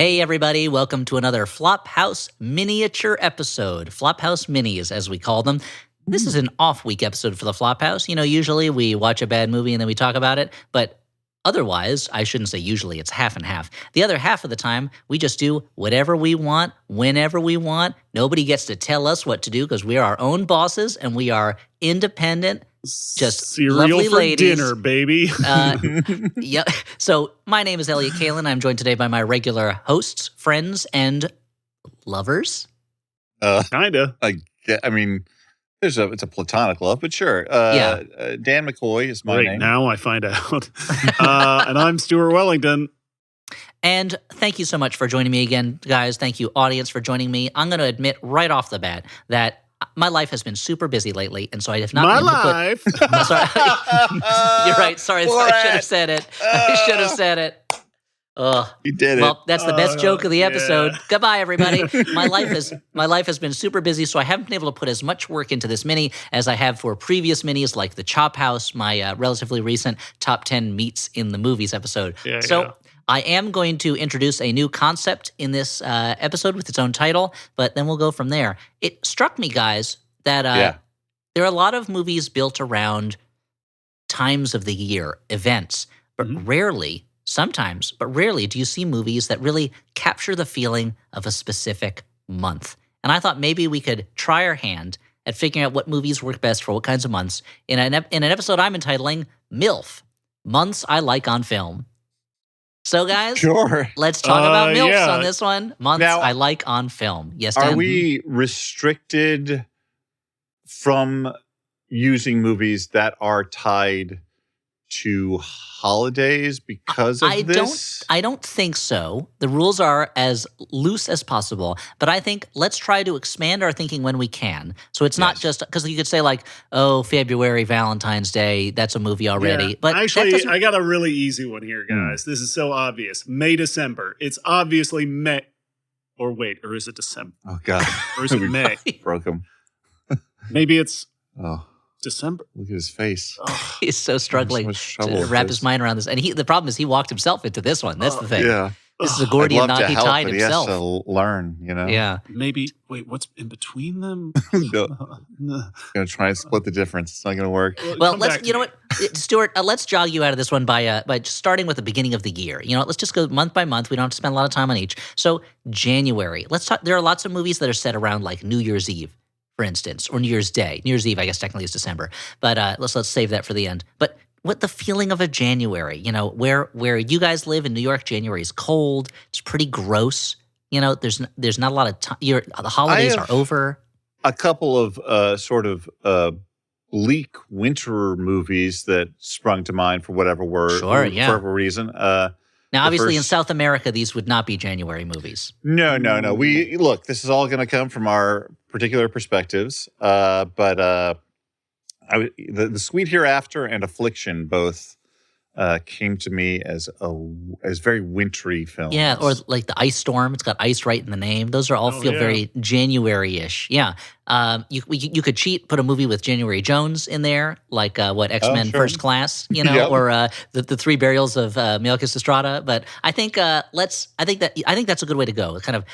Hey everybody, welcome to another Flophouse miniature episode. Flophouse minis, as we call them. This is an off-week episode for the Flophouse. You know, usually we watch a bad movie and then we talk about it, but otherwise, I shouldn't say usually, it's half and half. The other half of the time, we just do whatever we want, whenever we want. Nobody gets to tell us what to do because we are our own bosses and we are independent, just cereal lovely for ladies. dinner, baby. Yeah. So my name is Elliott Kalin. I'm joined today by my regular hosts, friends, and lovers. Kinda. I mean, it's a platonic love, but sure. Dan McCoy is my Right name. now I find out. And I'm Stuart Wellington. And thank you so much for joining me again, guys. Thank you, audience, for joining me. I'm going to admit right off the bat that my life has been super busy lately, and so I have not My been able to life. I'm sorry. You're right. Sorry, I should have said it. I should have said it. Oh, You did it. well, that's the best joke of the episode. yeah. Goodbye, everybody. My life has been super busy, so I haven't been able to put as much work into this mini as I have for previous minis, like the Chop House, my relatively recent top 10 meets in the movies episode. So I am going to introduce a new concept in this episode with its own title, but then we'll go from there. It struck me, guys, that there are a lot of movies built around times of the year, events, but rarely. Sometimes, but rarely do you see movies that really capture the feeling of a specific month. And I thought maybe we could try our hand at figuring out what movies work best for what kinds of months in an episode I'm entitling MILF, Months I Like on Film. So guys, Sure. let's talk about MILFs yeah. on this one. Months Now, I Like on Film. Yes, Dan? Are we restricted from using movies that are tied to holidays because of this? I don't think so. The rules are as loose as possible, but I think let's try to expand our thinking when we can. So it's not just because you could say like, oh, February, Valentine's Day, that's a movie already. Yeah. But actually, I got a really easy one here, guys. This is so obvious. May, December. It's obviously May. Or wait, or is it December? Oh, God. Or is it May? Broke him. Maybe it's Oh, December. look at his face. he's so struggling So much trouble to with wrap this. his mind around this. And the problem is he walked himself into this one. That's the thing. Yeah. This is a Gordian I'd love knot to he help, tied but himself. He has to learn, you know? Yeah. Maybe, wait, what's in between them? No. Going to try and split the difference. It's not going to work. Well, Come let's. back You to know me. what, Stuart? Let's jog you out of this one by just starting with the beginning of the year. You know, let's just go month by month. We don't have to spend a lot of time on each. So January. Let's talk. There are lots of movies that are set around like New Year's Eve, for instance, or New Year's Day. New Year's Eve, I guess, technically is December, but let's save that for the end. But what the feeling of a January? You know, where you guys live in New York, January is cold. It's pretty gross. You know, there's not a lot of time. The holidays are have- over. A couple of sort of bleak winter movies that sprung to mind for whatever whatever reason. Now, obviously, in first- South America, these would not be January movies. No. We look. This is all going to come from our particular perspectives. The Sweet Hereafter and Affliction both came to me as very wintry films. Yeah, or like the Ice Storm. It's got ice right in the name. Those are all feel yeah. very January-ish. Yeah. You could cheat, put a movie with January Jones in there, like X-Men sure. First Class, you know, Yep. or the Three Burials of Melchus Estrada. But I think I think that's a good way to go. Kind of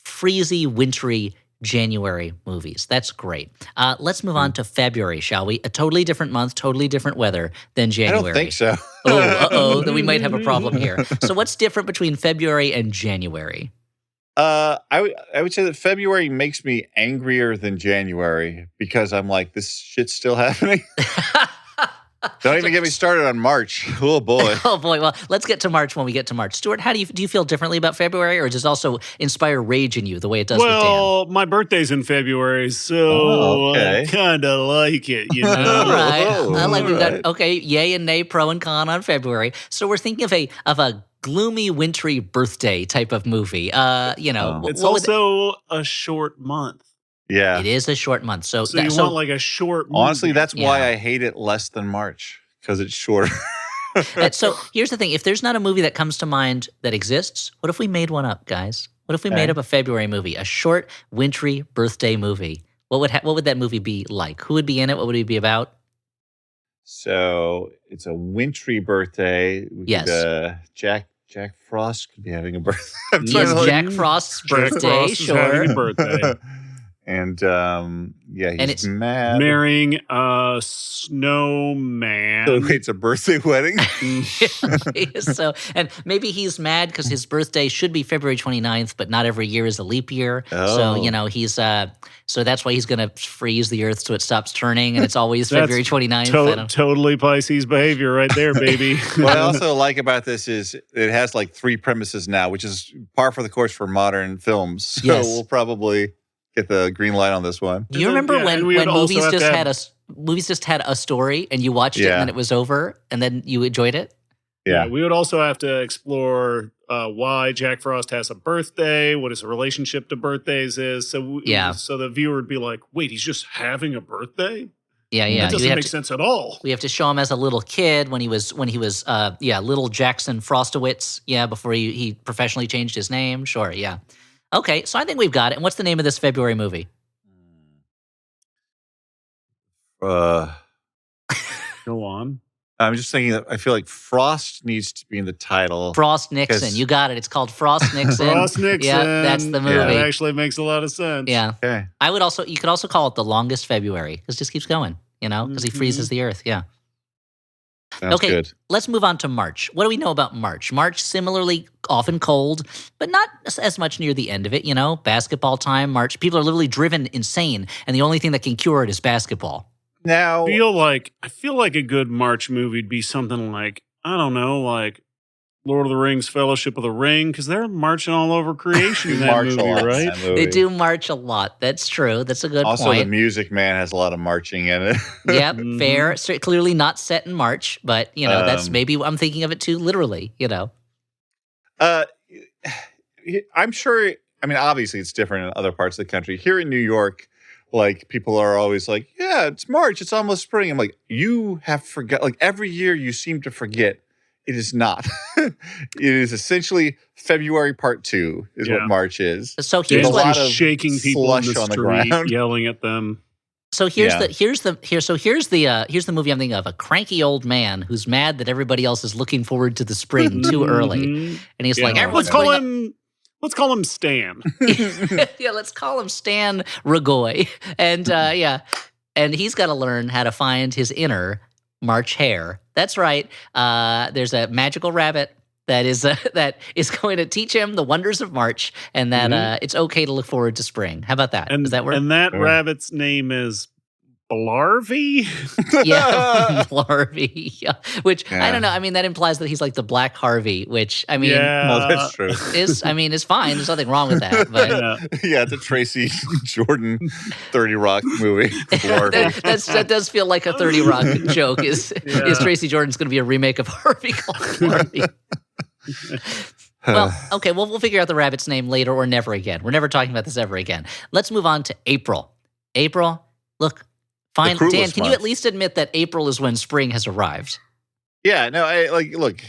freezy, wintry January movies. That's great. Let's move on to February, shall we? A totally different month, totally different weather than I January. don't think so. Then we might have a problem here. So what's different between February and January? I would say that February makes me angrier than January because I'm like, this shit's still happening. Don't even get me started on March. Oh boy. Oh boy, well, let's get to March when we get to March. Stuart, how do you feel differently about February, or does it also inspire rage in you the way it does with Dan? Well, my birthday's in February, so Oh, okay. I kind of like it, you know? All right. I like we've Alright. got okay, yay and nay, pro and con on February. So we're thinking of a gloomy, wintry birthday type of movie. It's what would- also a short month. Yeah. it is a short month. So So you want like a short movie. Honestly, that's why Yeah. I hate it less than March because it's shorter. so here's the thing: if there's not a movie that comes to mind that exists, what if we made one up, guys? What if we made Okay. up a February movie, a short, wintry birthday movie? What would that movie be like? Who would be in it? What would it be about? So it's a wintry birthday. We Yes. could, Jack Frost could be having a birthday. He is Jack Frost's birthday, Frost is having a birthday. And he's it's mad. Marrying a snowman. So it's a birthday wedding. So, and maybe he's mad because his birthday should be February 29th, but not every year is a leap year. So, he's so that's why he's going to freeze the earth so it stops turning, and it's always February 29th. Totally Pisces behavior right there, baby. What I also like about this is it has like 3 premises now, which is par for the course for modern films. So we'll probably get the green light on this one. Do you remember when movies just had a story and you watched it and then it was over and then you enjoyed it? Yeah, we would also have to explore why Jack Frost has a birthday, what his relationship to birthdays is. So so the viewer would be like, wait, he's just having a birthday? Yeah. That doesn't make sense at all. We have to show him as a little kid when he was little Jackson Frostowitz, before he professionally changed his name. Sure, yeah. Okay, so I think we've got it. And what's the name of this February movie? Go on. I'm just thinking that I feel like Frost needs to be in the title. Frost Nixon. You got it. It's called Frost Nixon. Frost Nixon. Yeah, that's the movie. That actually makes a lot of sense. Yeah. Okay. You could also call it The Longest February because it just keeps going, because he freezes the earth. Yeah. Sounds good. Let's move on to March. What do we know about March? March, similarly, often cold, but not as much near the end of it, Basketball time, March. People are literally driven insane, and the only thing that can cure it is basketball. Now, I feel like a good March movie would be something like, I don't know, like Lord of the Rings, Fellowship of the Ring, because they're marching all over creation in that movie, right? They do march a lot. That's true. That's a good point. Also, the Music Man has a lot of marching in it. Yep, fair. So clearly not set in March, but, that's maybe I'm thinking of it too literally, I'm sure, obviously it's different in other parts of the country. Here in New York, like, people are always like, yeah, it's March, it's almost spring. I'm like, you have forgot, like, every year you seem to forget. It is not. It is essentially February part 2 is what March is. So here's what shaking people in the street, yelling at them. So here's the movie I'm thinking of. A cranky old man who's mad that everybody else is looking forward to the spring too early, and he's like, Let's call him Stan. Yeah, let's call him Stan Ragoy, and and he's got to learn how to find his inner March hare. That's right. There's a magical rabbit that is going to teach him the wonders of March, and that it's okay to look forward to spring. How about that? Does that work? And that rabbit's name is Blarvey? Yeah, Blarvey. Yeah. Which, I don't know. That implies that he's like the Black Harvey, which, no, that's true. is fine. There's nothing wrong with that. But it's a Tracy Jordan 30 Rock movie. that does feel like a 30 Rock joke. Is Tracy Jordan's going to be a remake of Harvey called Blarvey? Well, okay. Well, we'll figure out the rabbit's name later or never again. We're never talking about this ever again. Let's move on to April. April, look. Fine, Dan, can you at least admit that April is when spring has arrived? Yeah, no, look.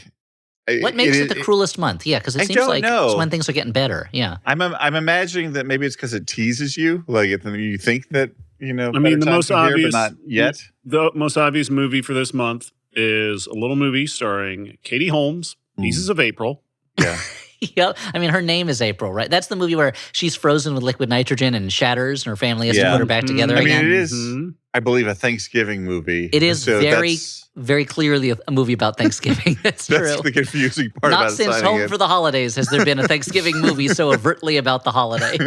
What makes it the cruelest month? Yeah, because it seems like it's when things are getting better. Yeah. I'm imagining that maybe it's because it teases you. Like, you think that, the most obvious, but not yet. The most obvious movie for this month is a little movie starring Katie Holmes, Pieces of April. Yeah. Yeah, her name is April, right? That's the movie where she's frozen with liquid nitrogen and shatters, and her family has to put her back together again. It is, I believe, a Thanksgiving movie. It is very clearly a movie about Thanksgiving. That's true. That's the confusing part Not about it. Not since Home for the Holidays has there been a Thanksgiving movie so overtly about the holiday.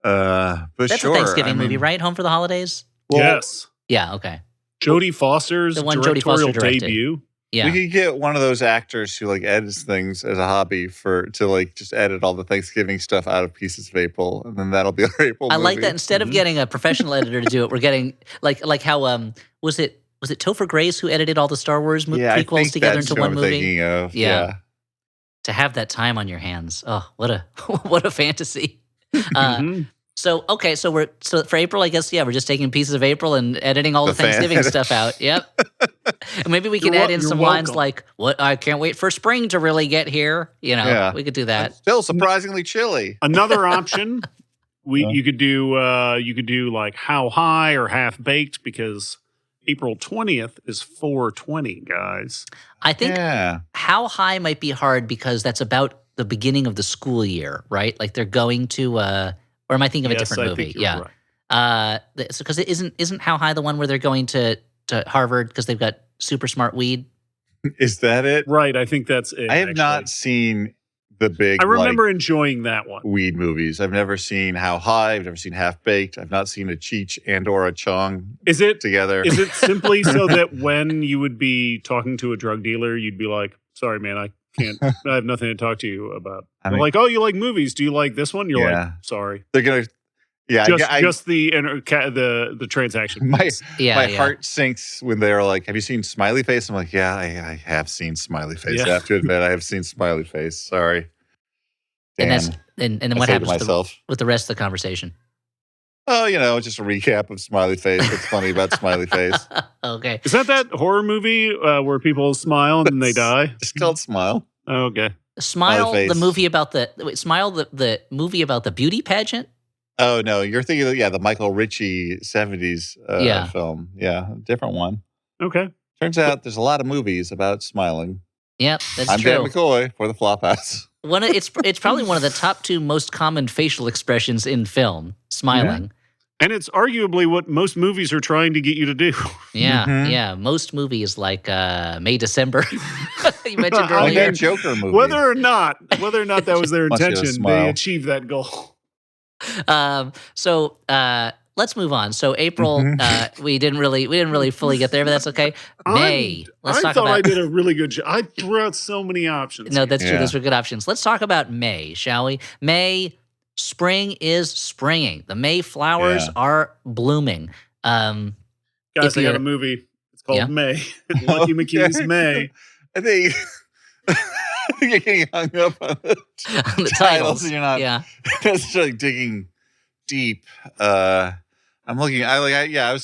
But that's a Thanksgiving movie, right? Home for the Holidays? Well, yes. Yeah, okay. Jodie Foster's directorial debut. Yeah. We could get one of those actors who edits things as a hobby to just edit all the Thanksgiving stuff out of Pieces of April, and then that'll be our April movie. I like that. Instead of getting a professional editor to do it, we're getting like how was it Topher Grace who edited all the Star Wars prequels together into one movie? Thinking of. Yeah. To have that time on your hands. Oh, what a fantasy. So for April, I guess, we're just taking Pieces of April and editing all the Thanksgiving stuff out. Yep. And maybe we can add in some lines like, "What? I can't wait for spring to really get here." We could do that. It's still surprisingly chilly. Another option, you could do like How High or Half Baked, because April 20th is 420, guys. I think How High might be hard because that's about the beginning of the school year, right? Like they're going to, or am I thinking of a different movie? Think you're right. Because it isn't How High the one where they're going to Harvard because they've got super smart weed? Is that it? Right, I think that's it. I have not seen the big. I remember enjoying that one. Weed movies. I've never seen How High. I've never seen Half Baked. I've not seen a Cheech and or a Chong. Together? Is it simply so that when you would be talking to a drug dealer, you'd be like, "Sorry, man, I can't. I have nothing to talk to you about." They're like, "Oh, you like movies? Do you like this one?" You're like, "Sorry." They're gonna. Yeah, just the transaction. My heart sinks when they're like, "Have you seen Smiley Face?" I'm like, "Yeah, I have seen Smiley Face. I have to admit, I have seen Smiley Face. Sorry." Dan, and then what happens with the rest of the conversation? Oh, just a recap of Smiley Face. What's funny about Smiley Face? Okay, is that horror movie where people smile and then they die? It's called Smile. Oh, okay. Smile, the movie about the movie about the beauty pageant. Oh, no, you're thinking of, the Michael Ritchie 70s film. Yeah, different one. Okay. Turns out there's a lot of movies about smiling. Yep, that's I'm true. Dan McCoy for the Flophouse. It's probably one of the top 2 most common facial expressions in film, smiling. Yeah. And it's arguably what most movies are trying to get you to do. Yeah. Most movies like May, December, you mentioned earlier. That Joker movie. Whether or not that was their intention, they achieved that goal. So let's move on. So April, we didn't really fully get there, but that's okay. May. I thought I did a really good job. I threw out so many options. No, that's true. Those were good options. Let's talk about May, shall we? May, spring is springing. The May flowers are blooming. Guys, I got a movie. It's called May. Lucky McKee's May. I think you're getting hung up on the titles. You're not. Yeah, it's like digging deep. I'm looking. I'm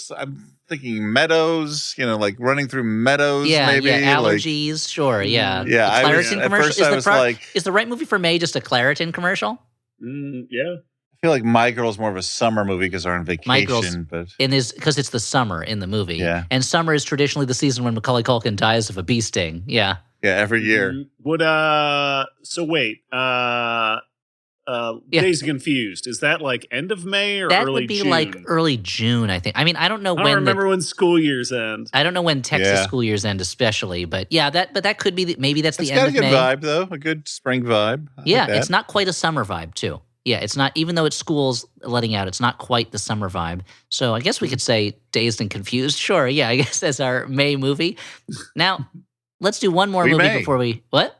thinking meadows. Like running through meadows. Maybe allergies. Sure. Yeah. Yeah. Claritin commercial. Is the right movie for May just a Claritin commercial? Yeah. I feel like My Girl's more of a summer movie because they're on vacation. Because it's the summer in the movie. Yeah. And summer is traditionally the season when Macaulay Culkin dies of a bee sting. Yeah. Yeah, every year. So wait. Days Confused. Is that like end of May or early June? That would be like early June, I think. I mean, I don't know when. I don't remember when school years end. I don't know when Texas school years end, especially. But that could be maybe that's the end of May. It's got a good vibe though, a good spring vibe. It's not quite a summer vibe too. Yeah, it's not. Even though it's school's letting out, it's not quite the summer vibe. So I guess we could say Dazed and Confused. Sure, yeah, I guess that's our May movie. Now, let's do one more movie before we what?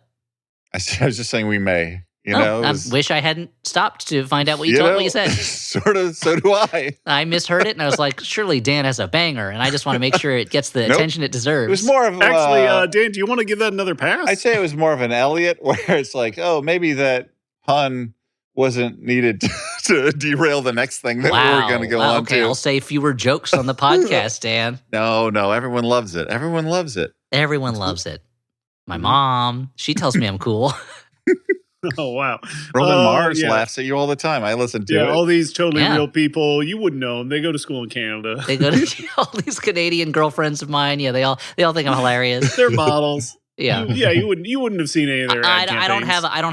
I was just saying we may. I wish I hadn't stopped to find out what you said. Sort of, so do I. I misheard it, and I was like, surely Dan has a banger, and I just want to make sure it gets the attention it deserves. It was more of actually, Dan, do you want to give that another pass? I'd say it was more of an Elliott, where it's like, oh, maybe that pun wasn't needed to derail the next thing that we're going to go on to. Okay, I'll say fewer jokes on the podcast, Dan. No, everyone loves it. Everyone loves it. Everyone loves it. My mom, she tells me I'm cool. Oh, wow. Roman Mars laughs at you all the time. I listen to it. Yeah, all these totally real people. You wouldn't know them. They go to school in Canada. They go to all these Canadian girlfriends of mine. Yeah, they all think I'm hilarious. They're models. Yeah. You wouldn't have seen any of their ad I don't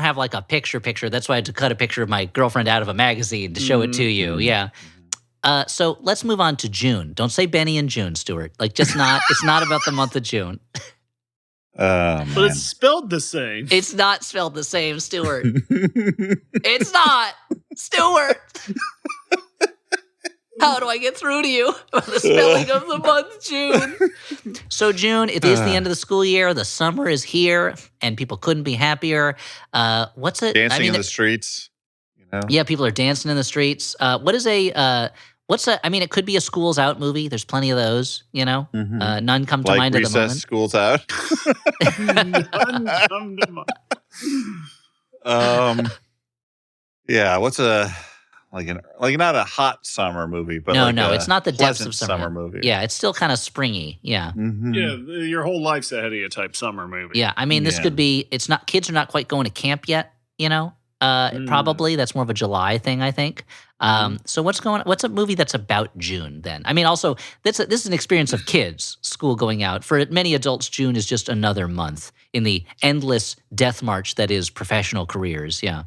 have like a picture. That's why I had to cut a picture of my girlfriend out of a magazine to show it to you. Yeah. So let's move on to June. Don't say Benny and June, Stuart. Like it's not about the month of June. But it's spelled the same. It's not spelled the same, Stuart. It's not, Stuart. How do I get through to you about the spelling of the month June? So June, it is the end of the school year. The summer is here, and people couldn't be happier. What's it? Dancing in the streets. Yeah, people are dancing in the streets. It could be a School's Out movie. There's plenty of those, None come to mind at the moment. School's Out. None come to mind. Yeah, what's not a hot summer movie, but no, it's not the depths of summer movie. Yeah, it's still kind of springy. Yeah. Mm-hmm. Yeah, your whole life's ahead of you type summer movie. Yeah, I mean, this could be, it's not, kids are not quite going to camp yet, Probably. That's more of a July thing, I think. So what's a movie that's about June then? I mean, also, this is an experience of kids, school going out. For many adults, June is just another month in the endless death march that is professional careers. Yeah.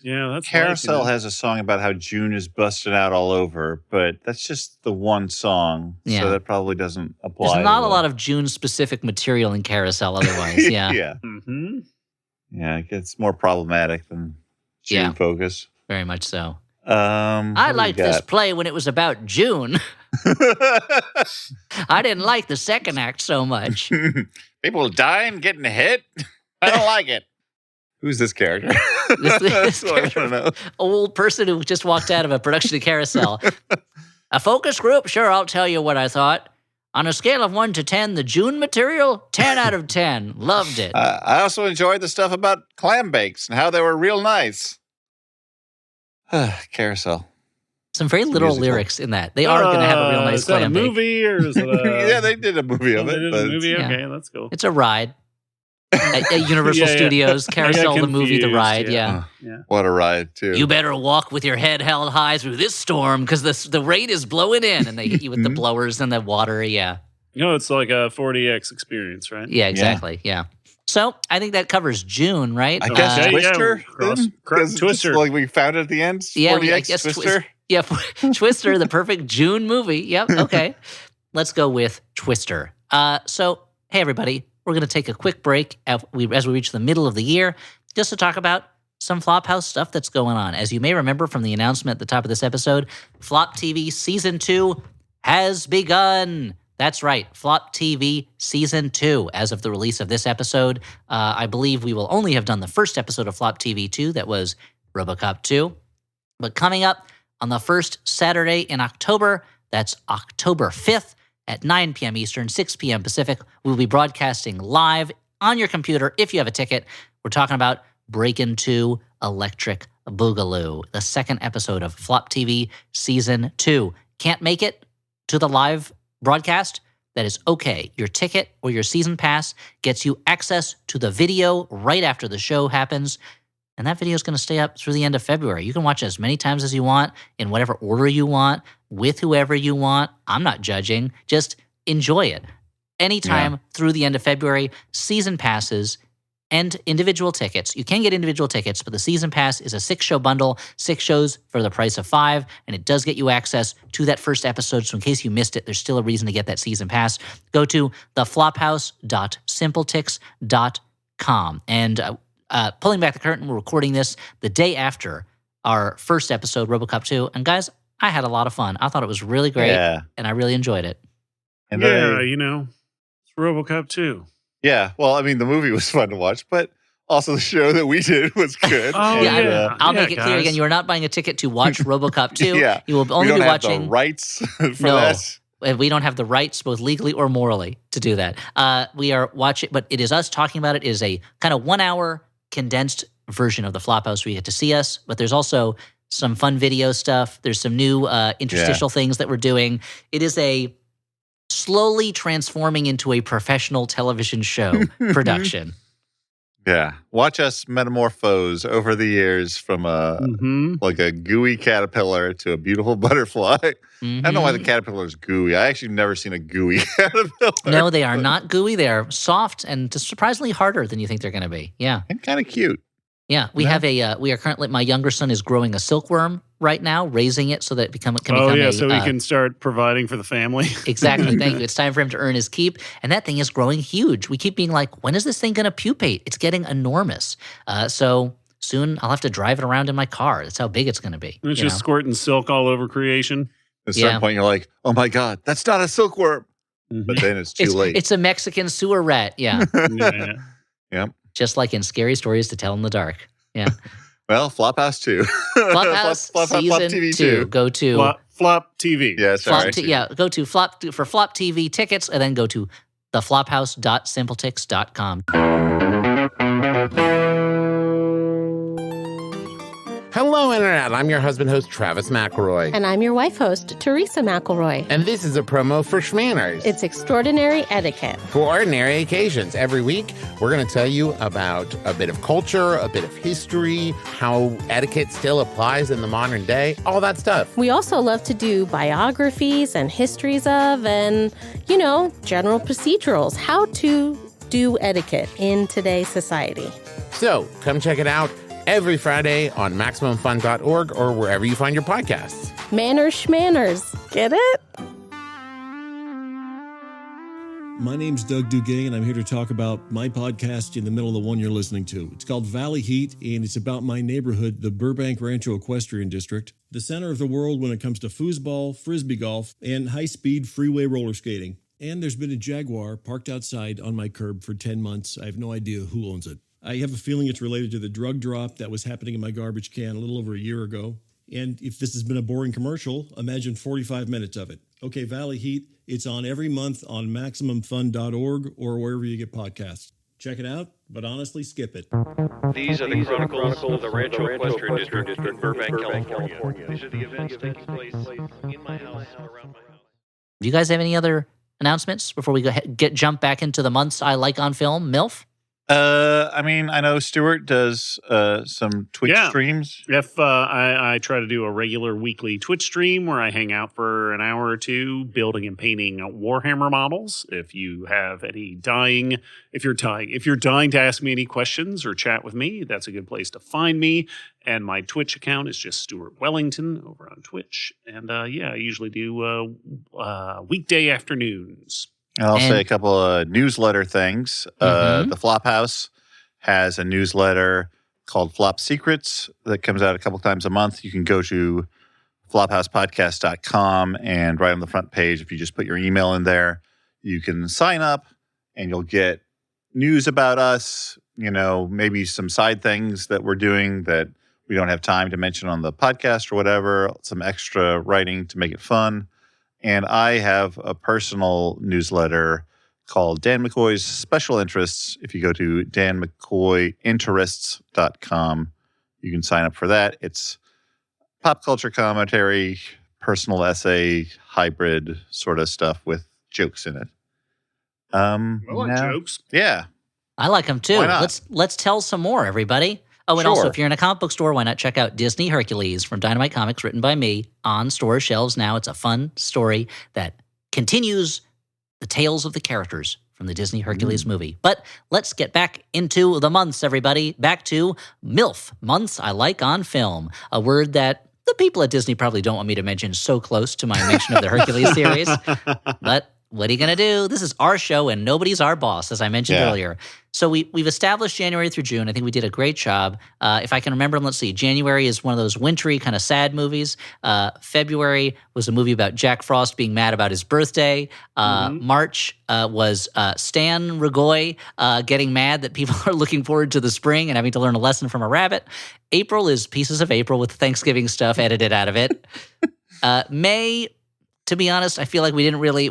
Yeah, that's Carousel has a song about how June is busted out all over, but that's just the one song, so that probably doesn't apply. There's not a lot of June-specific material in Carousel otherwise, yeah. Yeah. Mm-hmm. Yeah, it gets more problematic than June focus. Very much so. I liked this play when it was about June. I didn't like the second act so much. People dying, getting hit. I don't like it. Who's this character? This character, old person who just walked out of a production of Carousel. A focus group? Sure, I'll tell you what I thought. On a scale of 1 to 10, the June material, 10 out of 10. Loved it. I also enjoyed the stuff about clam bakes and how they were real nice. Carousel. Some very literal lyrics in that. They are going to have a real nice clam bake. Is that a movie or is it a... Yeah, they did a movie of it. They did a movie? Okay, that's cool. It's a ride. At Universal Studios, Carousel, the movie, the ride, yeah. What a ride, too. You better walk with your head held high through this storm because the rain is blowing in, and they hit you with the blowers and the water, yeah. It's like a 4DX experience, right? Yeah, exactly, yeah. So, I think that covers June, right? I guess Twister? Twister. Like we found it at the end? 4DX, I guess Twister? Twister, the perfect June movie. Yep, okay. Let's go with Twister. So, hey, everybody. We're going to take a quick break as we reach the middle of the year just to talk about some Flophouse stuff that's going on. As you may remember from the announcement at the top of this episode, Flop TV Season 2 has begun. That's right, Flop TV Season 2. As of the release of this episode, I believe we will only have done the first episode of Flop TV 2, that was RoboCop 2. But coming up on the first Saturday in October, that's October 5th, at 9 p.m. Eastern, 6 p.m. Pacific, we'll be broadcasting live on your computer if you have a ticket. We're talking about Breakin' 2 Electric Boogaloo, the second episode of Flop TV Season 2. Can't make it to the live broadcast? That is okay. Your ticket or your season pass gets you access to the video right after the show happens. And that video is going to stay up through the end of February. You can watch it as many times as you want, in whatever order you want, with whoever you want. I'm not judging. Just enjoy it. Anytime through the end of February, season passes and individual tickets. You can get individual tickets, but the season pass is a 6-show bundle, 6 shows for the price of 5, and it does get you access to that first episode. So in case you missed it, there's still a reason to get that season pass. Go to theflophouse.simpletix.com. And pulling back the curtain, we're recording this the day after our first episode, RoboCop 2. And guys, I had a lot of fun. I thought it was really great, and I really enjoyed it. And it's RoboCop 2. Yeah, well, I mean, the movie was fun to watch, but also the show that we did was good. I'll make it clear again. You are not buying a ticket to watch RoboCop 2. You will only be watching the rights for that. We don't have the rights, both legally or morally, to do that. We are watching, but it is us talking about it. It is a kind of 1-hour condensed version of the Flophouse where you get to see us, but there's also some fun video stuff. There's some new interstitial things that we're doing. It is a slowly transforming into a professional television show production. Yeah. Watch us metamorphose over the years from like a gooey caterpillar to a beautiful butterfly. I don't know why the caterpillar is gooey. I actually never seen a gooey caterpillar. No, they are not gooey. They are soft and surprisingly harder than you think they're going to be. Yeah. And kind of cute. Yeah, we have we are currently, my younger son is growing a silkworm right now, raising it so that it can become so we can start providing for the family. Exactly, thank you. It's time for him to earn his keep, and that thing is growing huge. We keep being like, when is this thing going to pupate? It's getting enormous. So soon I'll have to drive it around in my car. That's how big it's going to be. And it's just squirting silk all over creation. At a certain point, you're like, oh my God, that's not a silkworm. But then it's too late. It's a Mexican sewer rat, yeah. Yep. Just like in Scary Stories to Tell in the Dark. Yeah. Well, Flophouse 2. Flophouse Season 2. Go to... Flop TV. Yeah, sorry. Go to Flop TV tickets and then go to theflophouse.simpletix.com. Hello, Internet. I'm your husband host, Travis McElroy. And I'm your wife host, Teresa McElroy. And this is a promo for Schmanners. It's extraordinary etiquette. For ordinary occasions. Every week, we're going to tell you about a bit of culture, a bit of history, how etiquette still applies in the modern day, all that stuff. We also love to do biographies and histories of and, general procedurals, how to do etiquette in today's society. So come check it out every Friday on MaximumFun.org or wherever you find your podcasts. Manners Schmanners. Get it? My name's Doug Duguay, and I'm here to talk about my podcast in the middle of the one you're listening to. It's called Valley Heat, and it's about my neighborhood, the Burbank Rancho Equestrian District, the center of the world when it comes to foosball, frisbee golf, and high-speed freeway roller skating. And there's been a Jaguar parked outside on my curb for 10 months. I have no idea who owns it. I have a feeling it's related to the drug drop that was happening in my garbage can a little over a year ago. And if this has been a boring commercial, imagine 45 minutes of it. Okay, Valley Heat, it's on every month on MaximumFun.org or wherever you get podcasts. Check it out, but honestly, skip it. These are the chronicles of the Rancho Equestrian District in Burbank, California. These are the events taking place in my house and around my house. Do you guys have any other announcements before we jump back into the months I like on film? MILF? I know Stuart does some Twitch streams. If I try to do a regular weekly Twitch stream where I hang out for an hour or two building and painting Warhammer models. If you have any if you're dying to ask me any questions or chat with me, that's a good place to find me. And my Twitch account is just Stuart Wellington over on Twitch. And I usually do weekday afternoons. And I'll say a couple of newsletter things. The Flophouse has a newsletter called Flop Secrets that comes out a couple times a month. You can go to flophousepodcast.com, and right on the front page, if you just put your email in there, you can sign up and you'll get news about us, maybe some side things that we're doing that we don't have time to mention on the podcast or whatever, some extra writing to make it fun. And I have a personal newsletter called Dan McCoy's Special Interests. If you go to danmccoyinterests.com, you can sign up for that. It's pop culture commentary, personal essay, hybrid sort of stuff with jokes in it. I like jokes. Yeah. I like them too. Let's tell some more, everybody. Oh, and also, if you're in a comic book store, why not check out Disney Hercules from Dynamite Comics, written by me, on store shelves now. It's a fun story that continues the tales of the characters from the Disney Hercules movie. But let's get back into the months, everybody. Back to MILF, Months I Like on Film, a word that the people at Disney probably don't want me to mention so close to my mention of the Hercules series. But what are you going to do? This is our show and nobody's our boss, as I mentioned earlier. So we've established January through June. I think we did a great job. If I can remember, let's see. January is one of those wintry, kind of sad movies. February was a movie about Jack Frost being mad about his birthday. March was Stan Rigoy getting mad that people are looking forward to the spring and having to learn a lesson from a rabbit. April is Pieces of April with Thanksgiving stuff edited out of it. May, to be honest, I feel like we didn't really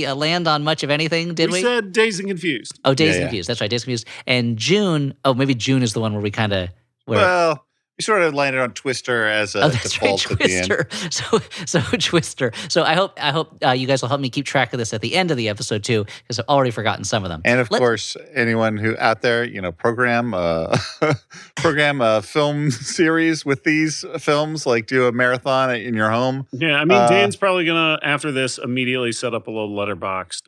land on much of anything, did we? We said Dazed and Confused. Oh, Dazed and Confused. That's right, Dazed and Confused. And June, maybe June is the one where we kind of... Well, we sort of landed on Twister as a default at the end. So Twister. So I hope you guys will help me keep track of this at the end of the episode too, because I've already forgotten some of them. And of course, anyone who out there, program a film series with these films, like do a marathon in your home. Yeah, Dan's probably gonna after this immediately set up a little letterbox.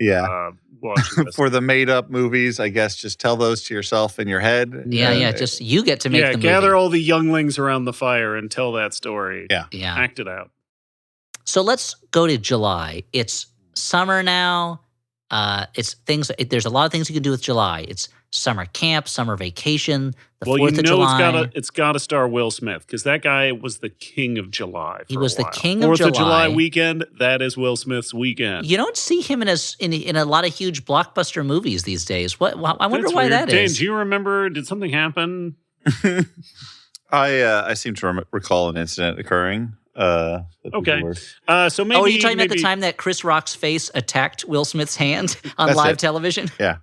For the made-up movies, I guess just tell those to yourself in your head. Yeah. Just you get to make the movie. Gather all the younglings around the fire and tell that story. Yeah. Act it out. So let's go to July. It's summer now. There's a lot of things you can do with July. It's summer camp, summer vacation, the 4th of July. It's got to star Will Smith because that guy was the king of July. He was the king of July. 4th of July weekend, that is Will Smith's weekend. You don't see him in a lot of huge blockbuster movies these days. I wonder why that Dan, is. do you remember, did something happen? I seem to recall an incident occurring. Okay. So maybe. Oh, are you talking about the time that Chris Rock's face attacked Will Smith's hand on live television? Yeah.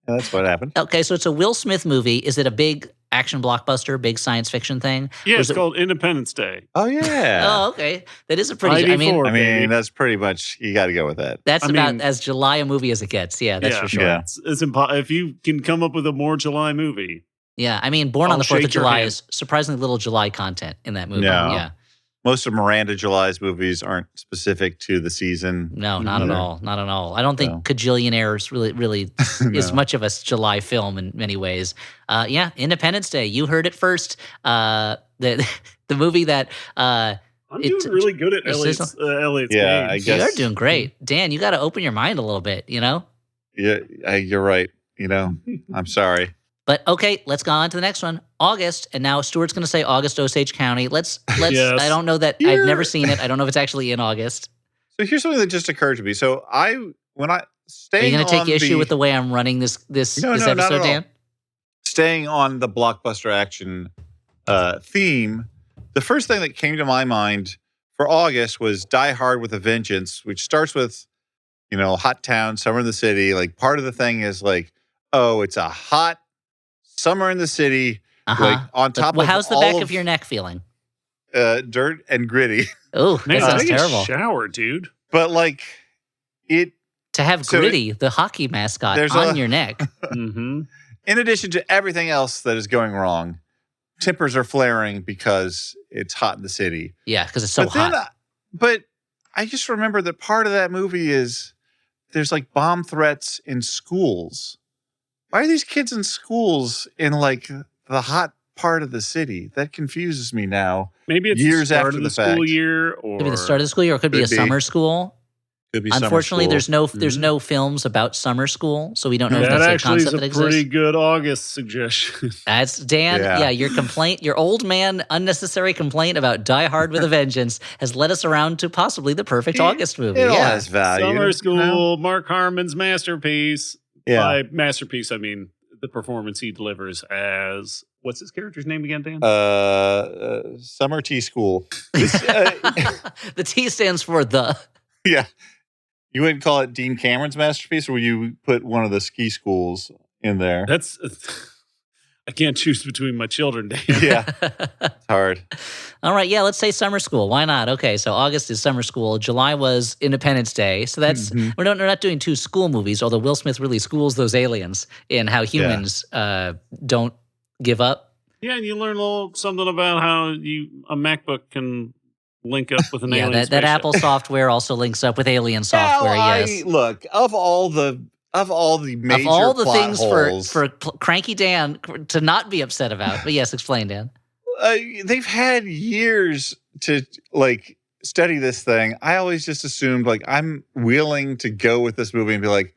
That's what happened. Okay, so it's a Will Smith movie. Is it a big action blockbuster, big science fiction thing? Yeah, Or is it's called Independence Day. Oh yeah. Oh, okay. That is a pretty. I mean, ID4, I baby. mean, that's pretty much you got to go with that. that's I about mean- as July a movie as it gets. Yeah, that's for sure. Yeah. It's if you can come up with a more July movie. Yeah, I mean, Born on I'll the 4th of shake your July hand. is surprisingly little July content in that movie. No. Yeah. Most of Miranda July's movies aren't specific to the season. No, not at Mhm. all. Not at all. I don't think No. Cajillionaires really is No. much of a July film in many ways. Yeah, Independence Day. You heard it first. The the movie that I'm It- doing really good at is this Elliott's Yeah, games. I guess- you're doing great, Dan. You got to open your mind a little bit. You know. Yeah, you're right. I'm sorry. But okay, let's go on to the next one. August, and now Stuart's going to say August Osage County. Let's. Yes. I don't know that I've never seen it. I don't know if it's actually in August. So here's something that just occurred to me. So when I Are staying you going to take on issue with the way I'm running this No, not at episode, all. Dan? staying on the blockbuster action theme, the first thing that came to my mind for August was Die Hard with a Vengeance, which starts with, hot town, summer in the city. Like part of the thing is like, oh, it's a hot summer in the city. Like on top Well, of how's the all back of your neck feeling? dirt and gritty. Oh, Man, that sounds take terrible. a shower, dude. But like it, To have So Gritty, the hockey mascot, there's on a- your neck. Mm-hmm. in addition to everything else that is going wrong, tempers are flaring because it's hot in the city. Yeah, because it's so but then, hot. but I just remember that part of that movie is there's like bomb threats in schools. Why are these kids in schools in like the hot part of the city? That confuses me now. Maybe it's Years the start after of the the school fact. year, or Could be the start of the school year, or it could be a Could be. summer school. Could be summer Unfortunately, school. there's no films about summer school, so we don't know if that that's a actually is concept a that pretty exists. good August suggestion. That's Dan. Yeah. Your old man, unnecessary complaint about Die Hard with a Vengeance has led us around to possibly the perfect August movie. It all Yeah, has value. Summer School, you know? Mark Harmon's masterpiece. Yeah. By masterpiece, I mean the performance he delivers as what's his character's name again, Dan? Summer tea school. This, the T stands for the. yeah. You wouldn't call it Dean Cameron's masterpiece, or would you put one of the ski schools in there? That's I can't choose between my children, Dan. Yeah. It's hard. All right, yeah, let's say summer school. Why not? Okay, so August is summer school. July was Independence Day. So that's Mhm. we're not doing two school movies, although Will Smith really schools those aliens in how humans don't give up. Yeah, and you learn a little something about how a MacBook can link up with an Yeah, alien that spaceship. Apple software also links up with alien software. Yes. Look, of all the major Of all the plot things holes, for cranky Dan to not be upset about. But yes, explain, Dan. they've had years to like study this thing. I always just assumed like I'm willing to go with this movie and be like,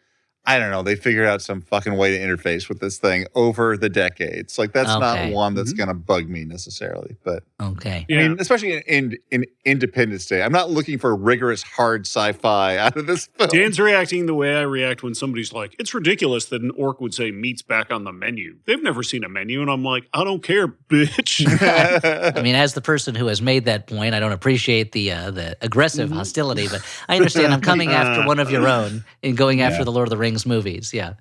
I don't know, they figured out some fucking way to interface with this thing over the decades. Like that's Okay. not one that's Mhm. going to bug me necessarily. But Okay. Yeah. I mean, especially in Independence Day, I'm not looking for rigorous hard sci-fi out of this film. Dan's reacting the way I react when somebody's like, it's ridiculous that an orc would say meat's back on the menu. They've never seen a menu. And I'm like, I don't care, bitch. I mean, as the person who has made that point, I don't appreciate the aggressive hostility, but I understand I'm coming after one of your own and going after the Lord of the Rings movies. Yeah.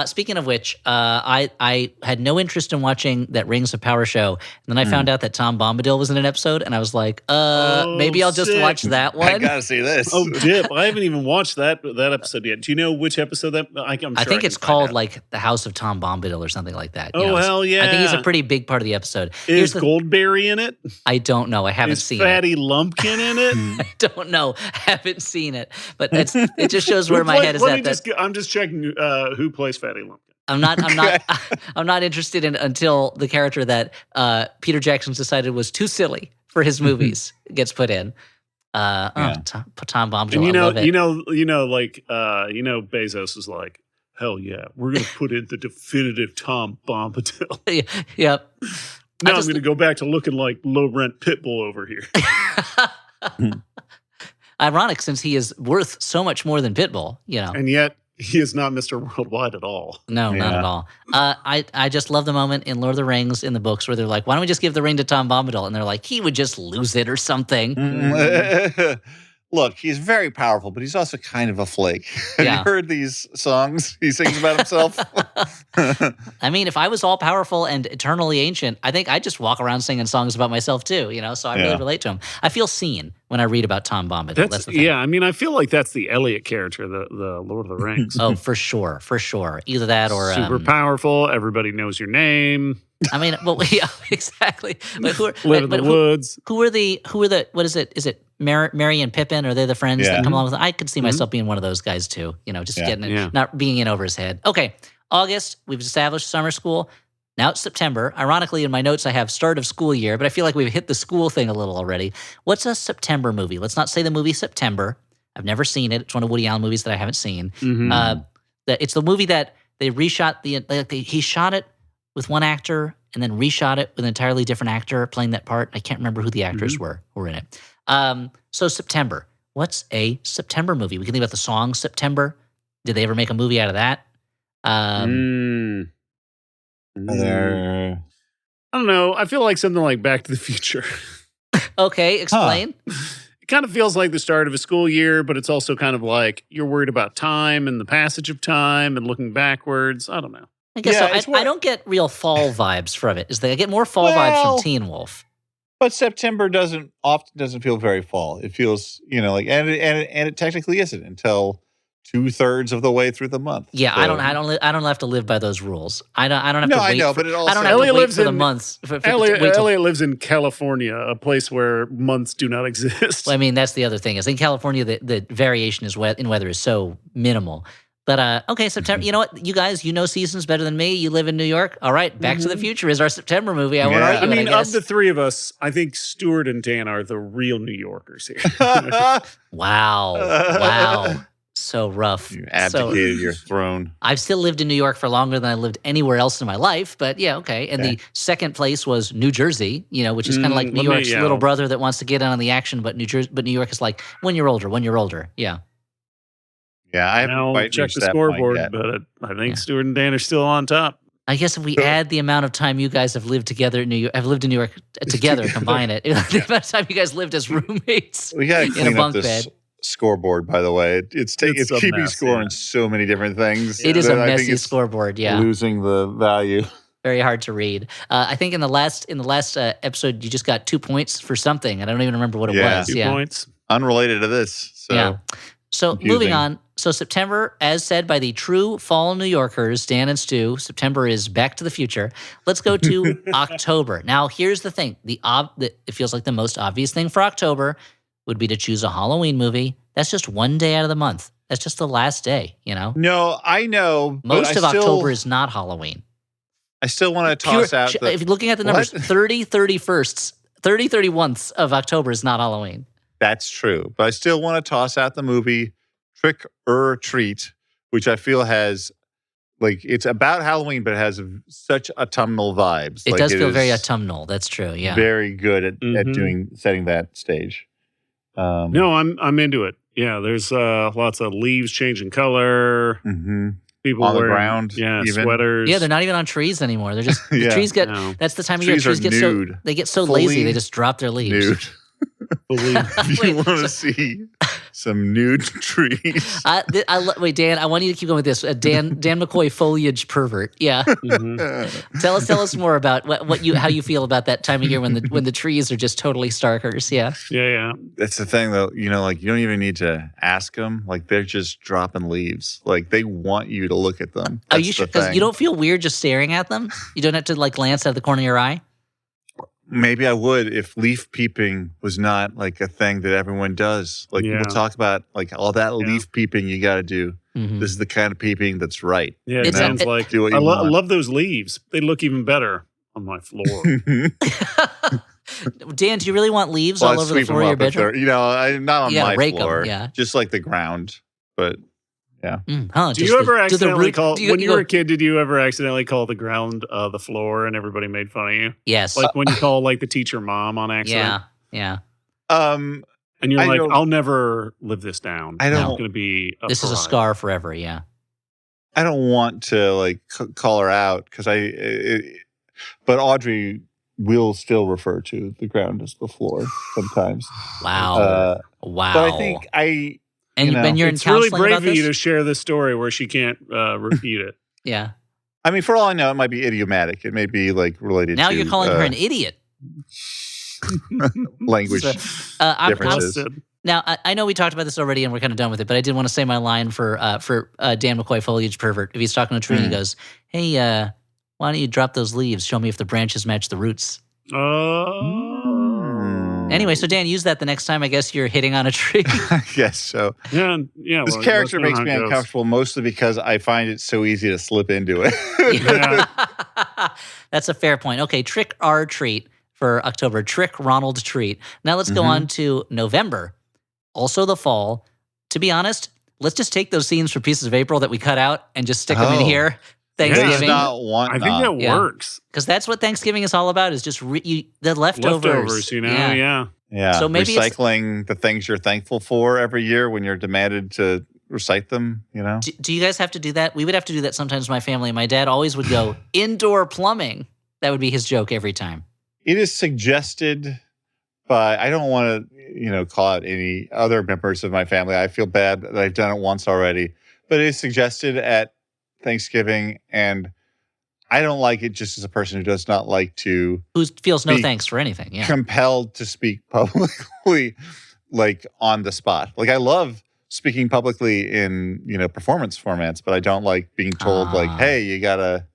Speaking of which, I had no interest in watching that Rings of Power show, and then I found out that Tom Bombadil was in an episode, and I was like, maybe I'll just sick. watch that I one. gotta see this. Oh, dip. I haven't even watched that episode yet. Do you know which episode that I'm sure I think can it's find called out. like The House of Tom Bombadil or something like that. Oh, hell yeah. I think he's a pretty big part of the episode. Is Goldberry in it? I don't know. I haven't Is seen Fatty Lumpkin in it? it. I don't know. Haven't seen it. But it just shows where my head is at. I'm just checking who plays Fatty Lumpkin. I'm not I'm not interested in until the character that Peter Jackson's decided was too silly for his movies gets put in. Tom Bombadil. And I love it. you know, Bezos is like, hell yeah, we're gonna put in the definitive Tom Bombadil. Yep. Now just- I'm gonna go back to looking like low rent Pitbull over here. Ironic, since he is worth so much more than Pitbull. And yet he is not Mr. Worldwide at all. No, not Yeah. at all. I just love the moment in Lord of the Rings in the books where they're like, why don't we just give the ring to Tom Bombadil? And they're like, he would just lose it or something. look, he's very powerful, but he's also kind of a flake. Have Yeah. you heard these songs he sings about himself? I mean, if I was all powerful and eternally ancient, I think I'd just walk around singing songs about myself too, so I really Yeah. relate to him. I feel seen when I read about Tom Bombadil. That's the thing. Yeah, I mean, I feel like that's the Elliott character, the Lord of the Rings. Oh, for sure. Either that or Super powerful. Everybody knows your name. I mean, well, yeah, exactly. But Live in the woods. who are the? What is it? Is it Mary and Pippin? Are they the friends Yeah. that come along with? I could see myself being one of those guys too. Just Yeah. getting it, Yeah. not being in over his head. Okay, August. We've established summer school. Now it's September. Ironically, in my notes, I have start of school year, but I feel like we've hit the school thing a little already. What's a September movie? Let's not say the movie September. I've never seen it. It's one of Woody Allen movies that I haven't seen. Mhm. It's the movie that they reshot he shot it with one actor and then reshot it with an entirely different actor playing that part. I can't remember who the actors were who were in it. So September. What's a September movie? We can think about the song September. Did they ever make a movie out of that? There- I don't know. I feel like something like Back to the Future. Okay, explain. It kind of feels like the start of a school year, but it's also kind of like you're worried about time and the passage of time and looking backwards. I don't know. I guess Yeah, it's so. what- I don't get real fall vibes from it. I get more fall vibes Well- from Teen Wolf. But September often doesn't feel very fall. It feels, like, and it technically isn't until 2/3 of the way through the month. Yeah, So- I don't have to live by those rules. I don't have No, to wait. I know, for, but it also- I don't have Elliott to wait lives for the in- months. Elliott, wait till- Elliott lives in California, a place where months do not exist. Well, I mean, that's the other thing. Is in California, the variation in weather is so minimal. But okay, September. You know what, you guys, seasons better than me. You live in New York. All right, Back to the Future is our September movie. I won't Yeah. argue I mean, it, of guess. the three of us, I think Stuart and Dan are the real New Yorkers here. Wow, so rough. You So abdicated your throne. I've still lived in New York for longer than I lived anywhere else in my life. But yeah, okay. And the second place was New Jersey. Which is kind of like New York's little brother that wants to get in on the action, but New York is like when you're older. Yeah. Yeah, I haven't Now quite check reached the that point scoreboard, yet. but I think Yeah. Stuart and Dan are still on top. I guess if we add the amount of time you guys have lived together in New York, have lived in New York together, combine it, the amount of time you guys lived as roommates We got to in a clean up bunk this bed. scoreboard, by the way. It's It's a keeping mess, score yeah. in so many different things. It is a that I think messy it's scoreboard. Yeah, losing the value. very hard to read. I think in the last episode, you just got 2 points for something. I don't even remember what it Yeah. was. 2 Yeah. points. Unrelated to this. So Yeah. So confusing. moving on. So September, as said by the true fall New Yorkers, Dan and Stu, September is Back to the Future. Let's go to October. Now, here's the thing. It feels like the most obvious thing for October would be to choose a Halloween movie. That's just one day out of the month. That's just the last day, No, I know. but Most I of still- October is not Halloween. I still want to toss out. If you're looking at the numbers, What? 31st of October is not Halloween. That's true, but I still want to toss out the movie Trick or Treat, which I feel has, it's about Halloween, but it has such autumnal vibes. It Like, does feel very is autumnal. That's true. Yeah. Very good at Mhm. setting that stage. No, I'm into it. Yeah, there's lots of leaves changing color. mhm. People On the wearing ground, even. sweaters. Yeah, they're not even on trees anymore. They're just the Yeah. trees get. No. That's the time of Trees year are trees get nude. so they get so Fully lazy they just drop their leaves. Nude. If you Wait, want to see some nude trees. Wait, Dan, I want you to keep going with this. Dan McCoy foliage pervert. Yeah, Mhm. tell us more about how you feel about that time of year when the trees are just totally starkers. Yeah, Yeah. That's the thing, though. You don't even need to ask them. They're just dropping leaves. They want you to look at them. are That's you sure? the Because thing. you don't feel weird just staring at them. You don't have to glance out of the corner of your eye. Maybe I would if leaf peeping was not a thing that everyone does. Yeah. People talk about all that leaf peeping you got to do. Mhm. This is the kind of peeping that's right. Yeah, It's it sounds a- like Do what I you want. love those leaves. They look even better on my floor. Dan, do you really want leaves Well, all I'd over the sweep floor of them your up if bedroom? they're, not on You gotta my rake 'em, floor. yeah. Just the ground. But Huh, Do just you ever do the accidentally root- call do you- when you you were go- a kid? Did you ever accidentally call the ground the floor and everybody made fun of you? Yes. Like when you call the teacher mom on accident, yeah. um, and you're I like, don't- "I'll never live this down. I It's don't- going to be This is a pariah." scar forever. Yeah. I don't want to call her out because but Audrey we'll still refer to the ground as the floor sometimes. Wow. Wow. But I think and you're in It's really counseling brave about of you this? to share this story where she can't refute it. Yeah. I mean, for all I know, it might be idiomatic. It may be like related Now to you're calling her an idiot. language I'm differences. Now, I know we talked about this already and we're kind of done with it, but I did want to say my line for Dan McCoy, foliage pervert. If he's talking to a tree and he goes, hey, why don't you drop those leaves? Show me if the branches match the roots. Anyway, so Dan, use that the next time I guess you're hitting on a tree. Yes, so Yeah. this well, character let's makes know me how it goes. uncomfortable mostly because I find it so easy to slip into it. That's a fair point. Okay, trick or treat for October. Trick Ronald treat. Now let's go on to November. Also the fall. To be honest, let's just take those scenes for Pieces of April that we cut out and just stick them in here. Thanksgiving. I think that works. Because that's what Thanksgiving is all about, is just the leftovers. Yeah. Yeah. So maybe recycling the things you're thankful for every year when you're demanded to recite them, Do you guys have to do that? We would have to do that sometimes with my family. My dad always would go, indoor plumbing. That would be his joke every time. It is suggested by, I don't want to, call out any other members of my family. I feel bad that I've done it once already, but it is suggested at Thanksgiving, and I don't like it just as a person who does not like to Who feels no be thanks for anything. Yeah. compelled to speak publicly, like on the spot. Like I love speaking publicly in, performance formats, but I don't like being told like, hey, you gotta,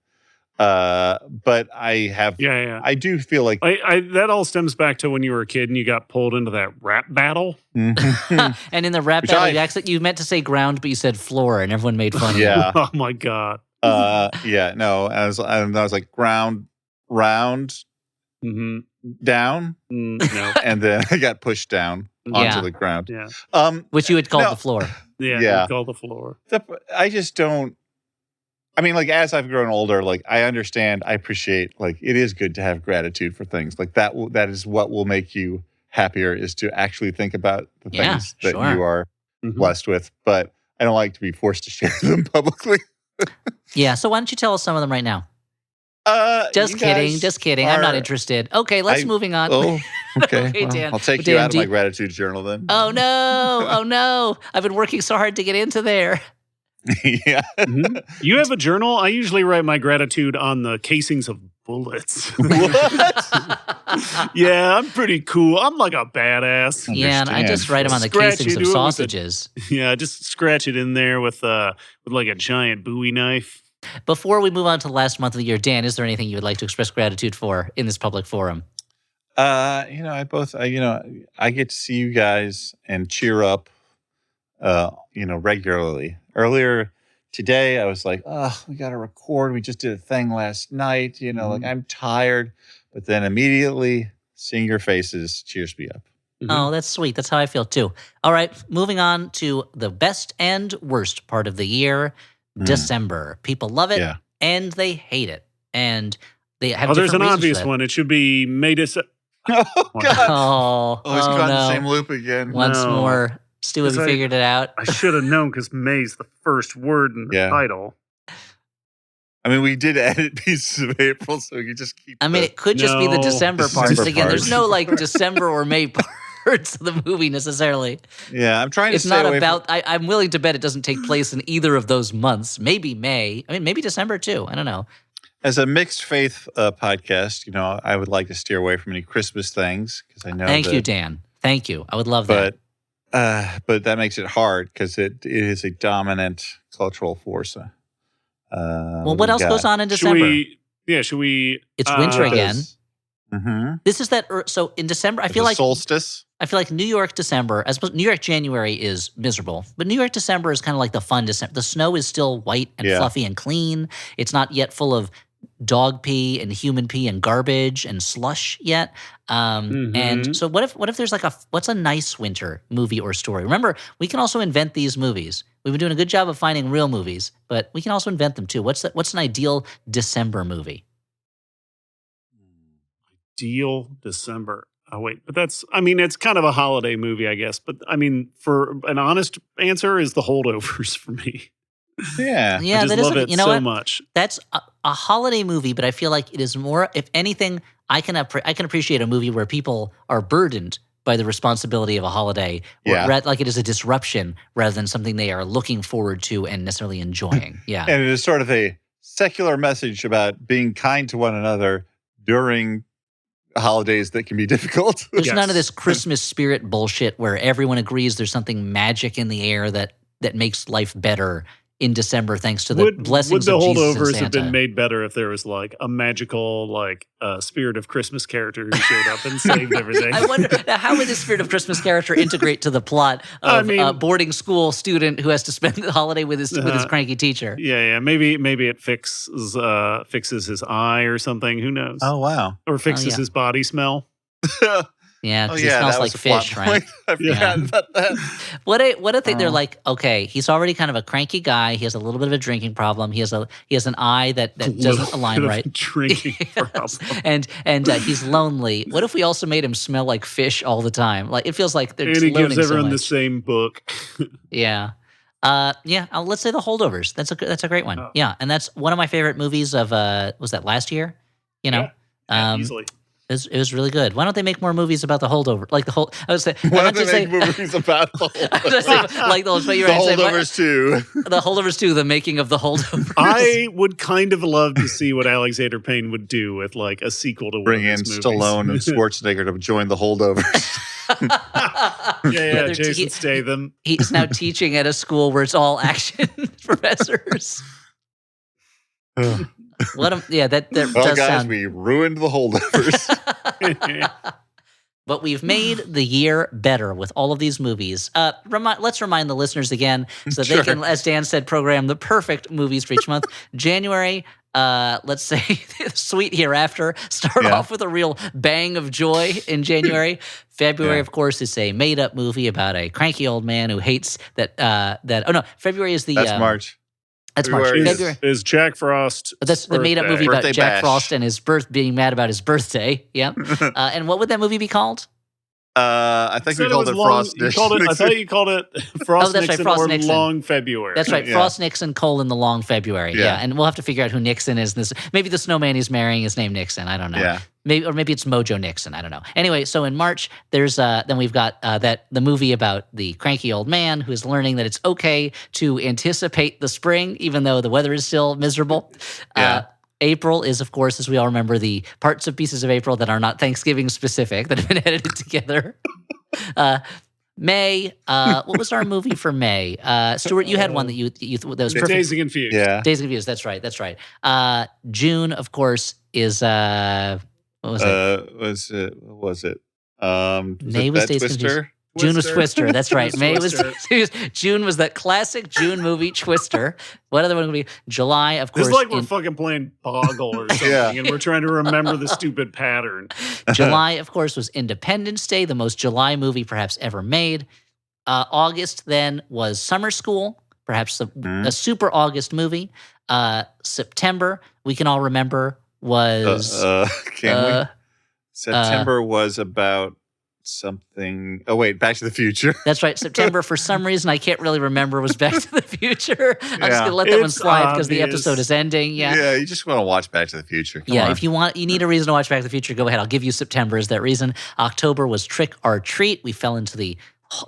but I have, I do feel like that all stems back to when you were a kid and you got pulled into that rap battle. And in the rap battle, you meant to say ground, but you said floor, and everyone made fun of you. Yeah. Oh my God. No. I was like ground, round, down, no. and then I got pushed down onto the ground. Yeah. Which you had called the floor. Yeah. Called the floor. I just don't. I mean, like, as I've grown older, like, I understand, I appreciate, like, it is good to have gratitude for things. Like, that is what will make you happier, is to actually think about the things that you are blessed with. But I don't like to be forced to share them publicly. Yeah, so why don't you tell us some of them right now? Just kidding. I'm not interested. Okay, let's moving on. Oh, okay. Okay, Dan. I'll take you out of my gratitude journal then. Oh, no. I've been working so hard to get into there. Yeah. You have a journal? I usually write my gratitude on the casings of bullets. What? Yeah, I'm pretty cool. I'm like a badass. Yeah, and I just write them on the casings of sausages. Yeah, just scratch it in there with like a giant Bowie knife. Before we move on to the last month of the year, Dan, is there anything you would like to express gratitude for in this public forum? I get to see you guys and cheer up, regularly. Earlier today, I was like, oh, we got to record. We just did a thing last night. Like I'm tired. But then immediately seeing your faces cheers me up. Oh, that's sweet. That's how I feel too. All right, moving on to the best and worst part of the year, December. People love it and they hate it. And they have there's an reasons obvious for that. one. It should be May December. Oh, God. Oh, he's caught in the no. same loop again. Once more. Stu, have you figured it out? I should have known because May's the first word in the title. I mean, we did edit Pieces of April, so we could just keep it could just be the December parts. December Again, there's parts. no like December or May parts of the movie necessarily. Yeah, I'm trying to It's stay not away about, I'm willing to bet it doesn't take place in either of those months. Maybe May. I mean, maybe December too. I don't know. As a mixed faith podcast, I would like to steer away from any Christmas things because I know. Thank you, Dan. Thank you. I would love that. But that makes it hard because it is a dominant cultural force. Well, what else goes on in December? Should we? It's winter again. Mm-hmm. This is that. So in December, I feel like solstice. I feel like New York December, as opposed New York January is miserable, but New York December is kind of like the fun December. The snow is still white and fluffy and clean. It's not yet full of dog pee and human pee and garbage and slush yet. And so what if there's like what's a nice winter movie or story? Remember, we can also invent these movies. We've been doing a good job of finding real movies, but we can also invent them too. What's an ideal December movie? Ideal December. Oh, wait, but it's kind of a holiday movie, I guess. But for an honest answer is The Holdovers for me. Yeah. Yeah, I just love it you know so what? much. That's a holiday movie, but I feel like it is more, if anything, I can appreciate a movie where people are burdened by the responsibility of a holiday, like it is a disruption rather than something they are looking forward to and necessarily enjoying. Yeah. And it is sort of a secular message about being kind to one another during holidays that can be difficult. There's none of this Christmas spirit bullshit where everyone agrees there's something magic in the air that makes life better in December thanks to the blessings of Jesus and Would the holdovers Santa. have been made better if there was like a magical spirit of Christmas character who showed up and saved everything? I wonder, how would the spirit of Christmas character integrate to the plot of a boarding school student who has to spend the holiday with his cranky teacher? Yeah. Maybe it fixes his eye or something. Who knows? Oh, wow. Or fixes his body smell. Yeah, because he smells like fish, right? I forgot about that. What if they're like, okay, he's already kind of a cranky guy. He has a little bit of a drinking problem. He has an eye that doesn't align right. Drinking problem. and he's lonely. What if we also made him smell like fish all the time? Like it feels like they're and just he gives loading everyone so the much. same book. Yeah. Let's say The Holdovers. That's a great one. Yeah, and that's one of my favorite movies of was that last year? Easily. It was really good. Why don't they make more movies about the holdover? Like the whole. I was saying. Why don't they make movies about the holdovers? Like those, but you're The right. Holdovers 2. The Holdovers 2, the making of the Holdovers. I would kind of love to see what Alexander Payne would do with like a sequel to Bring one in of his Stallone and movies. Schwarzenegger to join the Holdovers. Jason Statham. He's now teaching at a school where it's all action professors. That Well, does guys, sound. we ruined the Holdovers. But we've made the year better with all of these movies. Let's remind the listeners again so that they can, as Dan said, program the perfect movies for each month. January, let's say Sweet Hereafter. Start off with a real bang of joy in January. February, of course, is a made-up movie about a cranky old man who hates that. February is the. That's March. That's March. February is Jack Frost. That's the made-up movie about Birthday Jack Bash. Frost and his being mad about his birthday. Yeah. And what would that movie be called? I think we called it Frost Nixon. I thought you called it Frost that's right, Nixon Frost or Nixon. Long February. That's right, Yeah. Frost Nixon, Long February. Yeah, and we'll have to figure out who Nixon is. Maybe the snowman he's marrying is named Nixon. I don't know. Yeah. Maybe it's Mojo Nixon. I don't know. Anyway, so in March, there's then we've got the movie about the cranky old man who is learning that it's okay to anticipate the spring, even though the weather is still miserable. Yeah. April is, of course, as we all remember, the parts of Pieces of April that are not Thanksgiving specific that have been edited together. May, what was our movie for May? Stuart, you had one that that was perfect. Dazed and Confused. Yeah. Days of Confused. That's right. June, of course, is what was it? What was it? May was Days of Confused. June was Twister. That's right. May was June was that classic June movie Twister. What other one would be? July, of course. It's like we're fucking playing Boggle or something, and we're trying to remember the stupid pattern. July, of course, was Independence Day, the most July movie perhaps ever made. August then was Summer School, perhaps a super August movie. September, we can all remember, was Can we? September was about something. Oh wait, Back to the Future. That's right. September, for some reason, I can't really remember, was Back to the Future. I'm just going to let that one It's slide because the obvious. episode is ending. Yeah. You just want to watch Back to the Future. Come on. If you need a reason to watch Back to the Future, go ahead. I'll give you September as that reason. October was Trick or Treat. We fell into the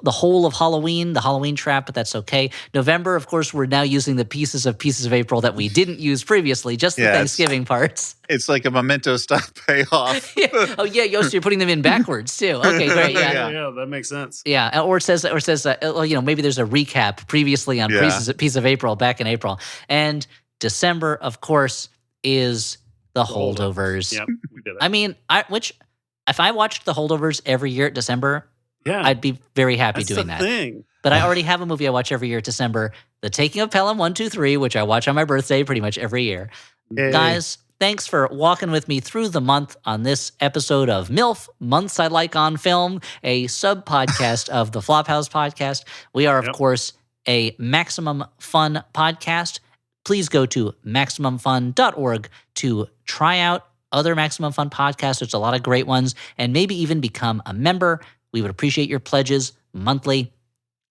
whole of Halloween, the Halloween trap, but that's okay. November, of course, we're now using the pieces of April that we didn't use previously, just the Thanksgiving parts. It's like a memento style payoff. Oh yeah, Yost, you're putting them in backwards too. Okay, great. Yeah, that makes sense. Yeah, or it says, maybe there's a recap previously on Piece of April back in April, and December, of course, is the Holdovers. Yep, we did it. I mean, if I watched the Holdovers every year at December, I'd be very happy That's doing the that. thing. But I already have a movie I watch every year at December, The Taking of Pelham 1, 2, 3, which I watch on my birthday pretty much every year. Yay. Guys, thanks for walking with me through the month on this episode of MILF, Months I Like on Film, a sub-podcast of the Flophouse podcast. We are, of course, a Maximum Fun podcast. Please go to MaximumFun.org to try out other Maximum Fun podcasts. There's a lot of great ones, and maybe even become a member. We would appreciate your pledges monthly,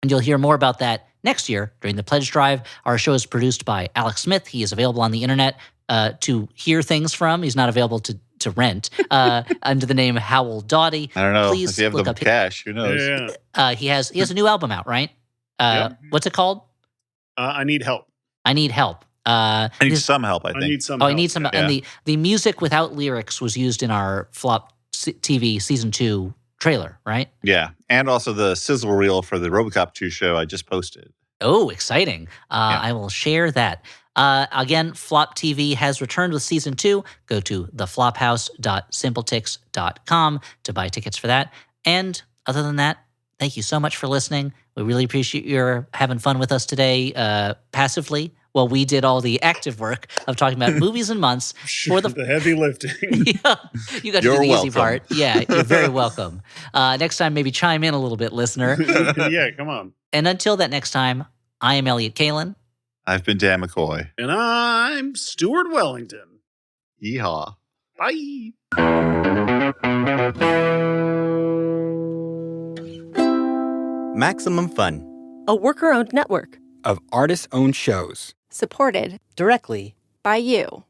and you'll hear more about that next year during the pledge drive. Our show is produced by Alex Smith. He is available on the internet to hear things from. He's not available to to rent under the name Howell Doughty. I don't know. Please if you have look the up cash, who knows? Yeah. he has a new album out, right? Yep. What's it called? I need help. I Need Help. I need some help, I think. I need some. Oh, help. I need some. Yeah. And the music without lyrics was used in our Flop TV season 2 trailer, right? Yeah. And also the sizzle reel for the RoboCop 2 show I just posted. Oh, exciting. I will share that. Again, Flop TV has returned with season 2. Go to theflophouse.simpletix.com to buy tickets for that. And other than that, thank you so much for listening. We really appreciate your having fun with us today passively. Well, we did all the active work of talking about movies and months for the heavy lifting. Yeah, you got to do You're the easy welcome. part. Yeah, you're very welcome. Next time, maybe chime in a little bit, listener. Yeah, come on. And until that next time, I am Elliott Kalin. I've been Dan McCoy. And I'm Stuart Wellington. Yeehaw. Bye. Maximum Fun A worker-owned network. of artist-owned shows. Supported Directly by you.